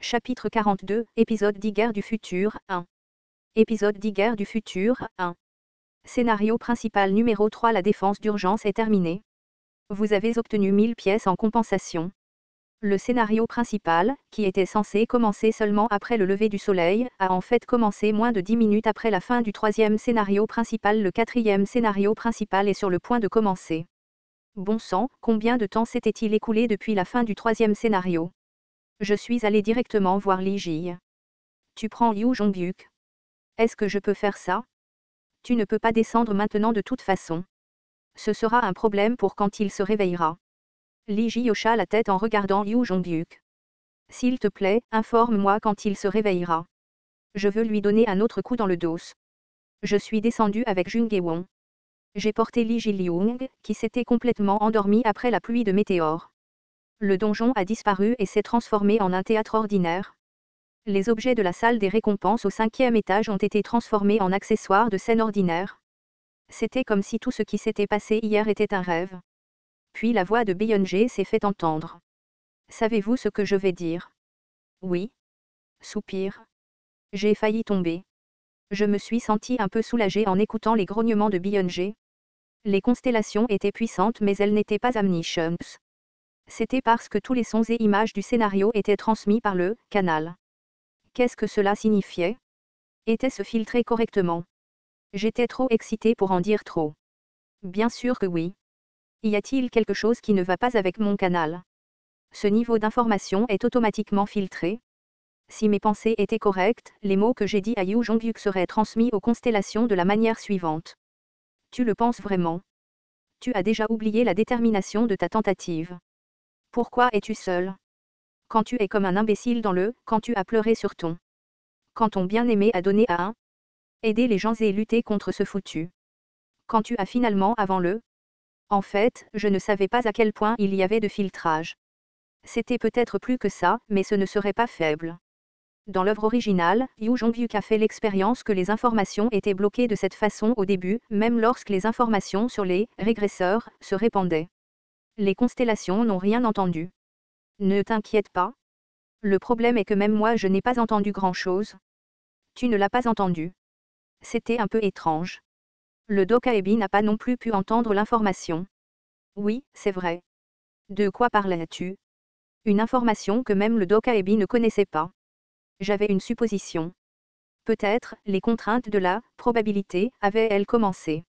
Chapitre 42, épisode 10 Guerre du futur, 1. Épisode 10 Guerre du futur, 1. Scénario principal numéro 3. La défense d'urgence est terminée. Vous avez obtenu 1000 pièces en compensation. Le scénario principal, qui était censé commencer seulement après le lever du soleil, a en fait commencé moins de 10 minutes après la fin du troisième scénario principal. Le quatrième scénario principal est sur le point de commencer. Bon sang, combien de temps s'était-il écoulé depuis la fin du troisième scénario? Je suis allé directement voir Lee Ji. Tu prends Yu Jong-hyuk. Est-ce que je peux faire ça? Tu ne peux pas descendre maintenant de toute façon. Ce sera un problème pour quand il se réveillera. Lee Ji hocha la tête en regardant Yu Jong-hyuk. S'il te plaît, informe-moi quand il se réveillera. Je veux lui donner un autre coup dans le dos. Je suis descendu avec Jung Hye-won. J'ai porté Lee Ji-lyung, qui s'était complètement endormi après la pluie de météores. Le donjon a disparu et s'est transformé en un théâtre ordinaire. Les objets de la salle des récompenses au 5e étage ont été transformés en accessoires de scène ordinaire. C'était comme si tout ce qui s'était passé hier était un rêve. Puis la voix de Beyoncé s'est fait entendre. Savez-vous ce que je vais dire? Oui. Soupir. J'ai failli tomber. Je me suis senti un peu soulagé en écoutant les grognements de Beyoncé. Les constellations étaient puissantes mais elles n'étaient pas omniscientes. C'était parce que tous les sons et images du scénario étaient transmis par le canal. Qu'est-ce que cela signifiait? Était-ce filtré correctement? J'étais trop excité pour en dire trop. Bien sûr que oui. Y a-t-il quelque chose qui ne va pas avec mon canal? Ce niveau d'information est automatiquement filtré. Si mes pensées étaient correctes, les mots que j'ai dit à Yu Jong-hyuk seraient transmis aux constellations de la manière suivante. Tu le penses vraiment? Tu as déjà oublié la détermination de ta tentative. Pourquoi es-tu seul? Quand tu es comme un imbécile quand tu as pleuré sur ton. Quand ton bien-aimé a donné à aider les gens et lutter contre ce foutu. Quand tu as finalement avant le. En fait, je ne savais pas à quel point il y avait de filtrage. C'était peut-être plus que ça, mais ce ne serait pas faible. Dans l'œuvre originale, Yu Jong-hyuk a fait l'expérience que les informations étaient bloquées de cette façon au début, même lorsque les informations sur les régresseurs se répandaient. Les constellations n'ont rien entendu. Ne t'inquiète pas. Le problème est que même moi je n'ai pas entendu grand-chose. Tu ne l'as pas entendu. C'était un peu étrange. Le Dokaebi n'a pas non plus pu entendre l'information. Oui, c'est vrai. De quoi parlais-tu? Une information que même le Dokaebi ne connaissait pas. J'avais une supposition. Peut-être, les contraintes de la probabilité avaient-elles commencé.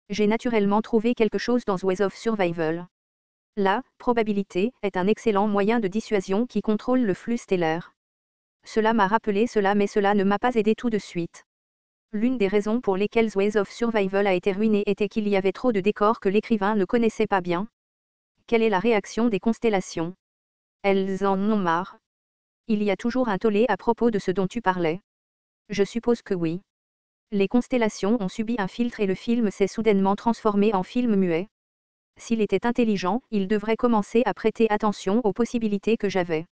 J'ai naturellement trouvé quelque chose dans Ways of Survival. La probabilité est un excellent moyen de dissuasion qui contrôle le flux stellaire. Cela m'a rappelé cela mais cela ne m'a pas aidé tout de suite. L'une des raisons pour lesquelles Ways of Survival a été ruiné était qu'il y avait trop de décors que l'écrivain ne connaissait pas bien. Quelle est la réaction des constellations? Elles en ont marre. Il y a toujours un tollé à propos de ce dont tu parlais. Je suppose que oui. Les constellations ont subi un filtre et le film s'est soudainement transformé en film muet. S'il était intelligent, il devrait commencer à prêter attention aux possibilités que j'avais.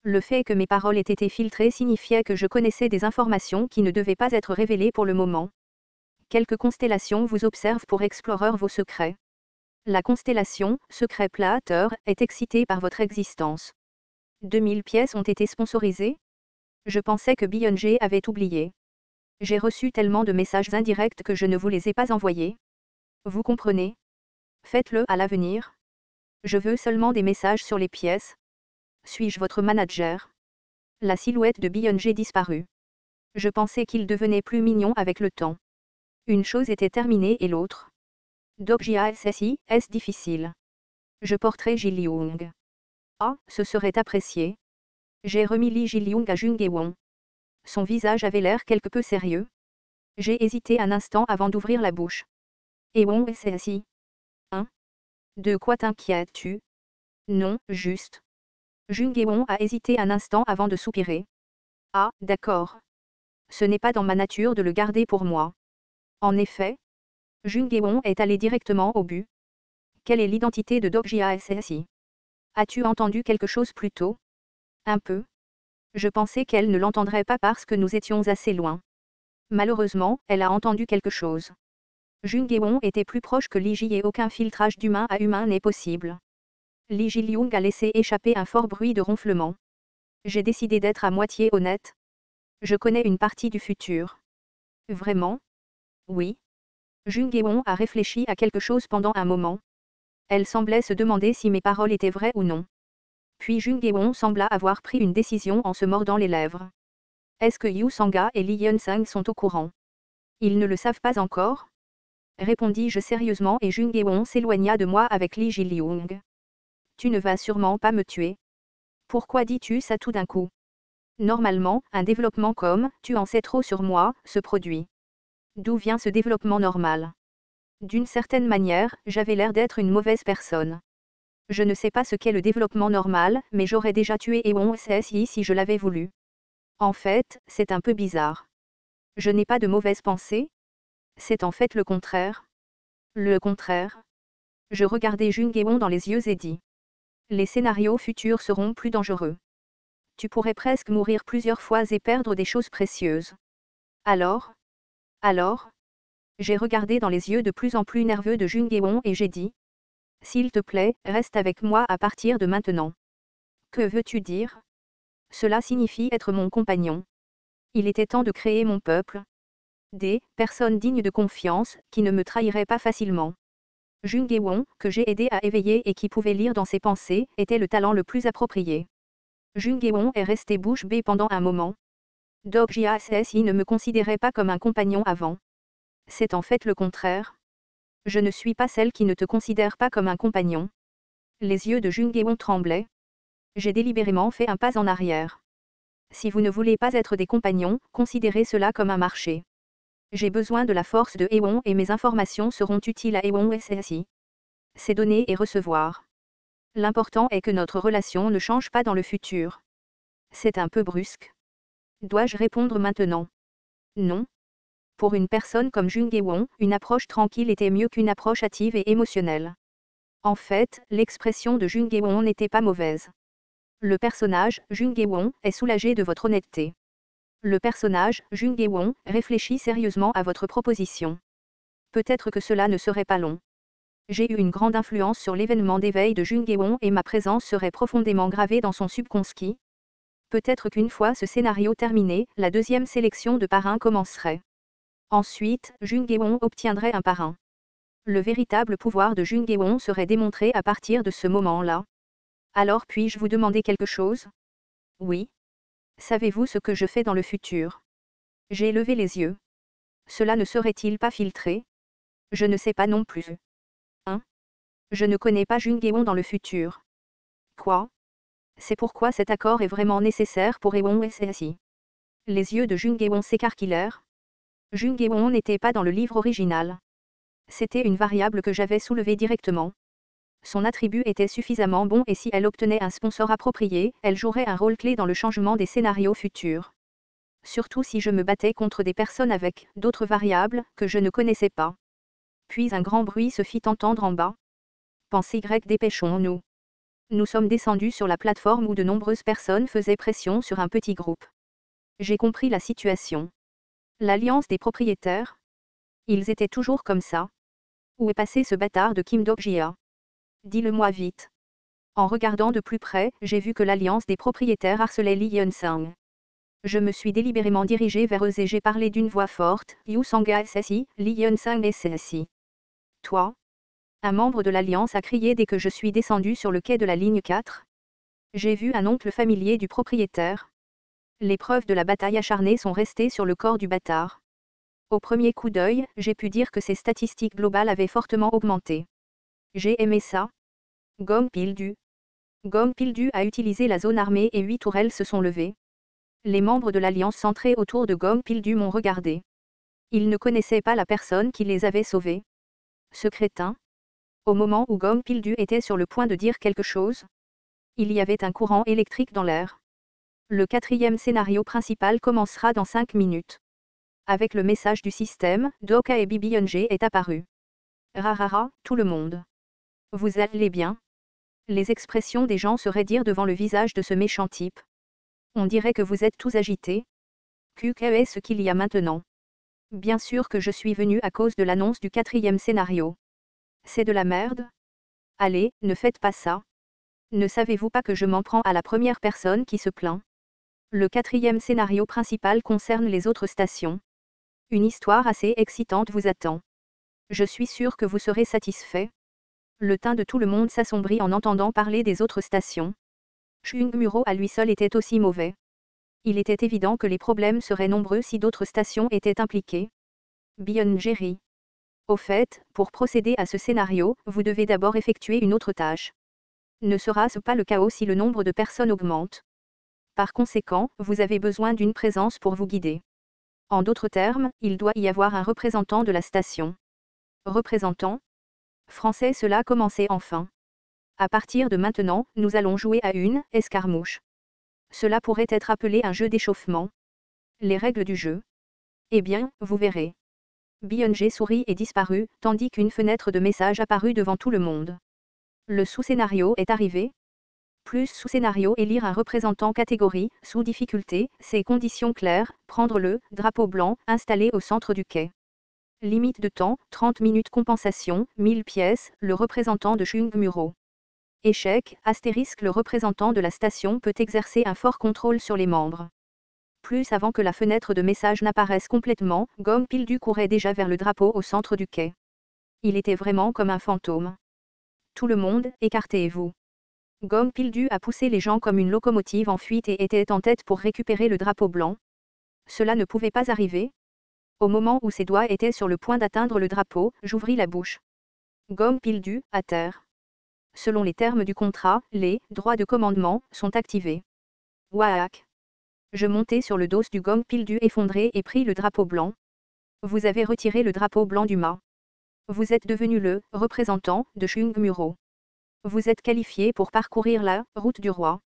Le fait que mes paroles aient été filtrées signifiait que je connaissais des informations qui ne devaient pas être révélées pour le moment. Quelques constellations vous observent pour explorer vos secrets. La constellation, secret Plater, est excitée par votre existence. 2000 pièces ont été sponsorisées? Je pensais que Beyoncé avait oublié. J'ai reçu tellement de messages indirects que je ne vous les ai pas envoyés. Vous comprenez? Faites-le à l'avenir. Je veux seulement des messages sur les pièces. Suis-je votre manager? La silhouette de Beyoncé disparut. Je pensais qu'il devenait plus mignon avec le temps. Une chose était terminée et l'autre. Dokjia-SSI, est-ce difficile? Je porterai Ji-lyung. Ah, ce serait apprécié. J'ai remis Lee Ji-lyung à Jung Hye-won. Son visage avait l'air quelque peu sérieux. J'ai hésité un instant avant d'ouvrir la bouche. Hye-won SSI. Hein? De quoi t'inquiètes-tu? Non, juste. Jung Hye-won a hésité un instant avant de soupirer. Ah, d'accord. Ce n'est pas dans ma nature de le garder pour moi. En effet, Jung Hye-won est allé directement au but. Quelle est l'identité de Dokjia SSI? As-tu entendu quelque chose plus tôt? Un peu. Je pensais qu'elle ne l'entendrait pas parce que nous étions assez loin. Malheureusement, elle a entendu quelque chose. Jung Hye-won était plus proche que Lee Ji et aucun filtrage d'humain à humain n'est possible. Lee Ji-lyung a laissé échapper un fort bruit de ronflement. J'ai décidé d'être à moitié honnête. Je connais une partie du futur. Vraiment? Oui. Jung Geon a réfléchi à quelque chose pendant un moment. Elle semblait se demander si mes paroles étaient vraies ou non. Puis Jung Geon sembla avoir pris une décision en se mordant les lèvres. Est-ce que Yu Sanga et Lee Hyun-sang sont au courant? Ils ne le savent pas encore? Répondis-je sérieusement et Jung Geon s'éloigna de moi avec Lee Ji-lyung. Tu ne vas sûrement pas me tuer. Pourquoi dis-tu ça tout d'un coup? Normalement, un développement comme « tu en sais trop sur moi » se produit. D'où vient ce développement normal? D'une certaine manière, j'avais l'air d'être une mauvaise personne. Je ne sais pas ce qu'est le développement normal, mais j'aurais déjà tué Ewon SSI si je l'avais voulu. En fait, c'est un peu bizarre. Je n'ai pas de mauvaise pensée? C'est en fait le contraire. Le contraire. Je regardai Jung Geon dans les yeux et dis. Les scénarios futurs seront plus dangereux. Tu pourrais presque mourir plusieurs fois et perdre des choses précieuses. Alors? J'ai regardé dans les yeux de plus en plus nerveux de Jung Geon et j'ai dit. S'il te plaît, reste avec moi à partir de maintenant. Que veux-tu dire? Cela signifie être mon compagnon. Il était temps de créer mon peuple. Des personnes dignes de confiance, qui ne me trahiraient pas facilement. Jung Geon, que j'ai aidé à éveiller et qui pouvait lire dans ses pensées, était le talent le plus approprié. Jung Geon est resté bouche bée pendant un moment. Dobjia SSI ne me considérait pas comme un compagnon avant. C'est en fait le contraire. Je ne suis pas celle qui ne te considère pas comme un compagnon. Les yeux de Jung Geon tremblaient. J'ai délibérément fait un pas en arrière. Si vous ne voulez pas être des compagnons, considérez cela comme un marché. J'ai besoin de la force de Ewon et mes informations seront utiles à Ewon SSI. C'est donner et recevoir. L'important est que notre relation ne change pas dans le futur. C'est un peu brusque. Dois-je répondre maintenant? Non. Pour une personne comme Jung Geon, une approche tranquille était mieux qu'une approche hâtive et émotionnelle. En fait, l'expression de Jung Geon n'était pas mauvaise. Le personnage, Jung Geon, est soulagé de votre honnêteté. Le personnage, Jung Geon, réfléchit sérieusement à votre proposition. Peut-être que cela ne serait pas long. J'ai eu une grande influence sur l'événement d'éveil de Jung Geon et ma présence serait profondément gravée dans son subconscient. Peut-être qu'une fois ce scénario terminé, la deuxième sélection de parrains commencerait. Ensuite, Jung Geon obtiendrait un parrain. Le véritable pouvoir de Jung Geon serait démontré à partir de ce moment-là. Alors puis-je vous demander quelque chose? Oui. Savez-vous ce que je fais dans le futur? J'ai levé les yeux. Cela ne serait-il pas filtré? Je ne sais pas non plus. Hein? Je ne connais pas Jung Geon dans le futur. Quoi? C'est pourquoi cet accord est vraiment nécessaire pour Ewon SSI. Les yeux de Jung Geon s'écarquillèrent. Jung Geon n'était pas dans le livre original. C'était une variable que j'avais soulevée directement. Son attribut était suffisamment bon et si elle obtenait un sponsor approprié, elle jouerait un rôle clé dans le changement des scénarios futurs. Surtout si je me battais contre des personnes avec d'autres variables que je ne connaissais pas. Puis un grand bruit se fit entendre en bas. Pensez Y, dépêchons-nous. Nous sommes descendus sur la plateforme où de nombreuses personnes faisaient pression sur un petit groupe. J'ai compris la situation. L'alliance des propriétaires? Ils étaient toujours comme ça. Où est passé ce bâtard de Kim Dok-jia? Dis-le-moi vite. En regardant de plus près, j'ai vu que l'alliance des propriétaires harcelait Lee Hyun-sang. Je me suis délibérément dirigé vers eux et j'ai parlé d'une voix forte. Yu Sanga SSI, Lee Hyun-sang SSI. Toi? Un membre de l'alliance a crié dès que je suis descendu sur le quai de la ligne 4. J'ai vu un oncle familier du propriétaire. Les preuves de la bataille acharnée sont restées sur le corps du bâtard. Au premier coup d'œil, j'ai pu dire que ses statistiques globales avaient fortement augmenté. J'ai aimé ça. Gom Pildu. Gom Pildu a utilisé la zone armée et 8 tourelles se sont levées. Les membres de l'alliance centrée autour de Gom Pildu m'ont regardé. Ils ne connaissaient pas la personne qui les avait sauvés. Ce crétin. Au moment où Gom Pildu était sur le point de dire quelque chose, il y avait un courant électrique dans l'air. Le quatrième scénario principal commencera dans 5 minutes. Avec le message du système, Doka et Bibi Yonje est apparu. Rarara, tout le monde. Vous allez bien? Les expressions des gens se raidirent devant le visage de ce méchant type. On dirait que vous êtes tous agités. Qu'est-ce qu'il y a maintenant? Bien sûr que je suis venu à cause de l'annonce du quatrième scénario. C'est de la merde? Allez, ne faites pas ça. Ne savez-vous pas que je m'en prends à la première personne qui se plaint? Le quatrième scénario principal concerne les autres stations. Une histoire assez excitante vous attend. Je suis sûr que vous serez satisfait. Le teint de tout le monde s'assombrit en entendant parler des autres stations. Chungmuro à lui seul était aussi mauvais. Il était évident que les problèmes seraient nombreux si d'autres stations étaient impliquées. Byung-Jerry. Au fait, pour procéder à ce scénario, vous devez d'abord effectuer une autre tâche. Ne sera-ce pas le chaos si le nombre de personnes augmente? Par conséquent, vous avez besoin d'une présence pour vous guider. En d'autres termes, il doit y avoir un représentant de la station. Représentant? Français, cela commençait enfin. À partir de maintenant, nous allons jouer à une escarmouche. Cela pourrait être appelé un jeu d'échauffement. Les règles du jeu? Eh bien, vous verrez. Byung-Jae sourit et disparut, tandis qu'une fenêtre de message apparut devant tout le monde. Le sous-scénario est arrivé. Plus sous-scénario élire un représentant catégorie, sous difficulté, ces conditions claires, prendre le drapeau blanc, installé au centre du quai. Limite de temps, 30 minutes compensation, 1000 pièces, le représentant de Chungmuro. Échec, astérisque le représentant de la station peut exercer un fort contrôle sur les membres. Plus avant que la fenêtre de message n'apparaisse complètement, Gong Pildu courait déjà vers le drapeau au centre du quai. Il était vraiment comme un fantôme. Tout le monde, écartez-vous. Gong Pildu a poussé les gens comme une locomotive en fuite et était en tête pour récupérer le drapeau blanc. Cela ne pouvait pas arriver. Au moment où ses doigts étaient sur le point d'atteindre le drapeau, j'ouvris la bouche. Gong Pildu, à terre. Selon les termes du contrat, les droits de commandement sont activés. Wahak. Je montai sur le dos du Gong Pildu effondré et pris le drapeau blanc. Vous avez retiré le drapeau blanc du mât. Vous êtes devenu le représentant de Chungmuro. Vous êtes qualifié pour parcourir la route du roi.